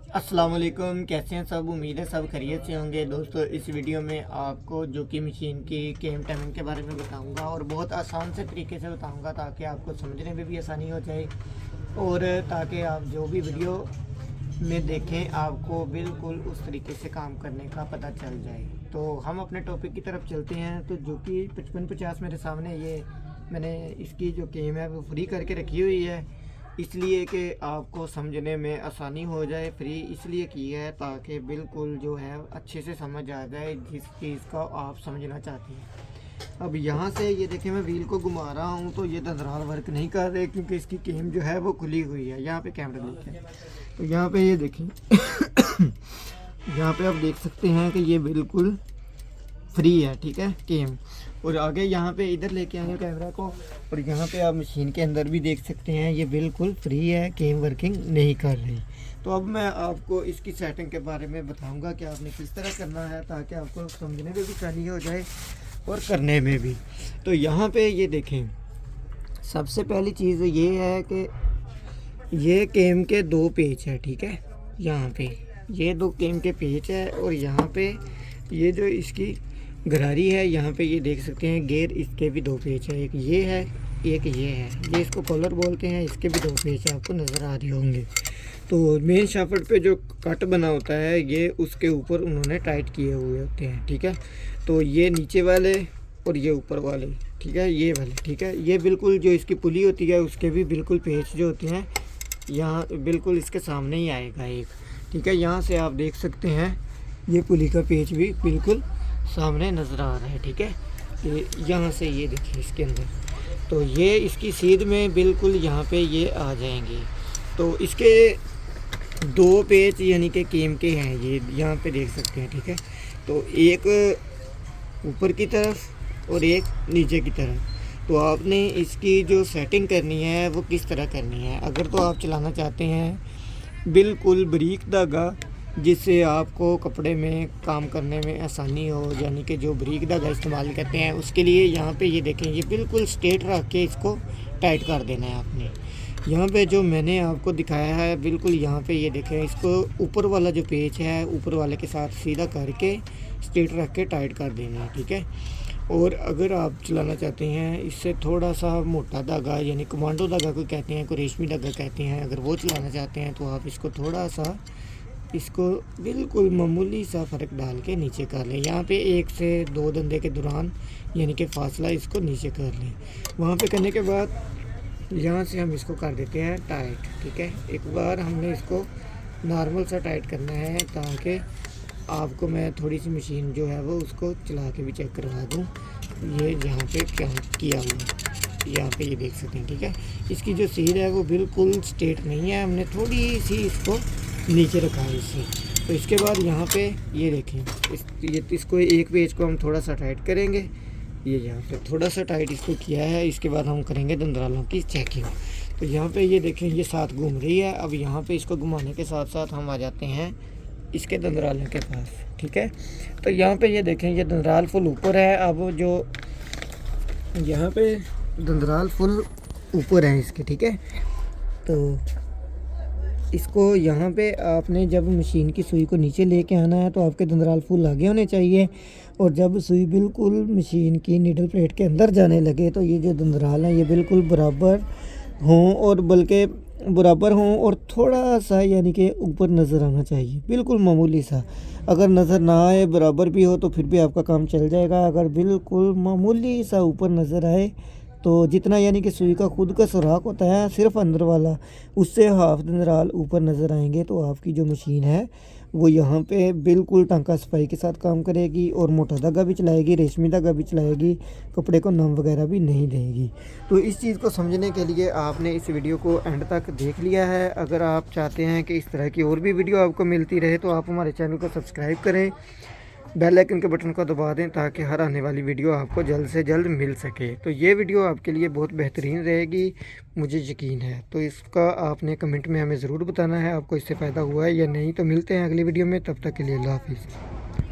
अस्सलाम वालेकुम। कैसे हैं सब? उम्मीद है सब खैरियत से होंगे। दोस्तों, इस वीडियो में आपको जो कि मशीन की केम टाइमिंग के बारे में बताऊंगा और बहुत आसान से तरीके से बताऊंगा ताकि आपको समझने में भी आसानी हो जाए और ताकि आप जो भी वीडियो में देखें आपको बिल्कुल उस तरीके से काम करने का पता चल जाए। तो हम अपने टॉपिक की तरफ चलते हैं। तो जो कि 5550 मेरे सामने ये मैंने इसकी जो केम है वो फ्री करके रखी हुई है, इसलिए कि आपको समझने में आसानी हो जाए। फ्री इसलिए की है ताकि बिल्कुल जो है अच्छे से समझ आ जाए जिस चीज़ का आप समझना चाहते हैं। अब यहाँ से ये देखें, मैं व्हील को घुमा रहा हूँ तो ये दंदराल वर्क नहीं कर रहे क्योंकि इसकी केम जो है वो खुली हुई है। यहाँ पे कैमरा देखें तो यहाँ पे ये देखें यहाँ पे आप देख सकते हैं कि ये बिल्कुल फ्री है, ठीक है, केम। और आगे यहाँ पे इधर लेके आएंगे कैमरा को और यहाँ पे आप मशीन के अंदर भी देख सकते हैं ये बिल्कुल फ्री है, केम वर्किंग नहीं कर रही। तो अब मैं आपको इसकी सेटिंग के बारे में बताऊंगा कि आपने किस तरह करना है ताकि आपको समझने में भी आसानी हो जाए और करने में भी। तो यहाँ पे ये देखें, सबसे पहली चीज़ ये है कि ये केम के दो पेच है, ठीक है। यहाँ पे ये दो केम के पेच है और यहाँ पे ये जो इसकी गरारी है, यहाँ पे ये देख सकते हैं गेयर, इसके भी दो पेच है, एक ये है एक ये है, ये इसको कॉलर बोलते हैं, इसके भी दो पेच आपको नज़र आ रहे होंगे। तो मेन शाफ्ट पे जो कट बना होता है ये उसके ऊपर उन्होंने टाइट किए हुए होते हैं, ठीक है। तो ये नीचे वाले और ये ऊपर वाले, ठीक है, ये वाले, ठीक है। ये बिल्कुल जो इसकी पुली होती है उसके भी बिल्कुल पेच जो होते हैं यहाँ बिल्कुल इसके सामने ही आएगा एक, ठीक है। यहाँ से आप देख सकते हैं ये पुली का पेच भी बिल्कुल सामने नज़र आ रहा है, ठीक है। ये यहाँ से ये देखिए इसके अंदर, तो ये इसकी सीध में बिल्कुल यहाँ पे ये आ जाएंगे। तो इसके दो पेच यानी कि केम के हैं, ये यहाँ पे देख सकते हैं, ठीक है। तो एक ऊपर की तरफ और एक नीचे की तरफ। तो आपने इसकी जो सेटिंग करनी है वो किस तरह करनी है। अगर तो आप चलाना चाहते हैं बिल्कुल बारीक धागा जिससे आपको कपड़े में काम करने में आसानी हो, यानी कि जो बारीक धागा इस्तेमाल करते हैं, उसके लिए यहाँ पे ये देखें ये बिल्कुल स्ट्रेट रख के इसको टाइट कर देना है आपने। यहाँ पे जो मैंने आपको दिखाया है बिल्कुल यहाँ पे ये देखें, इसको ऊपर वाला जो पेच है ऊपर वाले के साथ सीधा करके स्ट्रेट रख के टाइट कर देना है, ठीक है। और अगर आप चलाना चाहते हैं इससे थोड़ा सा मोटा धागा यानी कमांडो धागा कोई कहते हैं, कोई रेशमी धागा कहते हैं, अगर वो चलाना चाहते हैं तो आप इसको थोड़ा सा इसको बिल्कुल मामूली सा फ़र्क डाल के नीचे कर लें। यहाँ पे 1 से 2 धंधे के दौरान यानी कि फासला इसको नीचे कर लें। वहाँ पे करने के बाद यहाँ से हम इसको कर देते हैं टाइट, ठीक है। एक बार हमने इसको नॉर्मल सा टाइट करना है ताकि आपको मैं थोड़ी सी मशीन जो है वो उसको चला के भी चेक करवा दूँ। ये यहाँ पे क्या किया हुआ यहाँ पे ये देख सकते हैं, ठीक है। इसकी जो सीध है वो बिल्कुल स्ट्रेट नहीं है, हमने थोड़ी सी इसको नीचे रखा है इससे। तो इसके बाद यहाँ पे ये देखें इसको एक पेज को हम थोड़ा सा टाइट करेंगे, ये यहाँ पे थोड़ा सा टाइट इसको किया है। इसके बाद हम करेंगे दंदरालों की चेकिंग। तो यहाँ पे ये देखें ये साथ घूम रही है। अब यहाँ पे इसको घुमाने के साथ साथ हम आ जाते हैं इसके दंदरालों के पास, ठीक है। तो यहाँ पे ये देखें ये दंदराल फुल ऊपर है। अब जो यहाँ पे दंदराल फुल ऊपर है इसके, ठीक है। तो इसको यहाँ पे आपने जब मशीन की सुई को नीचे लेके आना है तो आपके दंदराल फुल आगे होने चाहिए, और जब सुई बिल्कुल मशीन की नीडल प्लेट के अंदर जाने लगे तो ये जो दंदराल हैं ये बिल्कुल बराबर हों, और बल्कि बराबर हों और थोड़ा सा यानी कि ऊपर नज़र आना चाहिए, बिल्कुल मामूली सा। अगर नज़र ना आए बराबर भी हो तो फिर भी आपका काम चल जाएगा। अगर बिल्कुल मामूली सा ऊपर नज़र आए तो जितना यानी कि सुई का खुद का सुराख होता है सिर्फ अंदर वाला, उससे हाफ दंदराल ऊपर नज़र आएंगे तो आपकी जो मशीन है वो यहाँ पे बिल्कुल टांका सफाई के साथ काम करेगी और मोटा धागा भी चलाएगी, रेशमी धागा भी चलाएगी, कपड़े को नम वगैरह भी नहीं देगी। तो इस चीज़ को समझने के लिए आपने इस वीडियो को एंड तक देख लिया है। अगर आप चाहते हैं कि इस तरह की और भी वीडियो आपको मिलती रहे तो आप हमारे चैनल को सब्सक्राइब करें, बेल आइकन के बटन को दबा दें ताकि हर आने वाली वीडियो आपको जल्द से जल्द मिल सके। तो ये वीडियो आपके लिए बहुत बेहतरीन रहेगी, मुझे यकीन है। तो इसका आपने कमेंट में हमें ज़रूर बताना है आपको इससे फ़ायदा हुआ है या नहीं। तो मिलते हैं अगली वीडियो में, तब तक के लिए अल्लाह हाफिज़।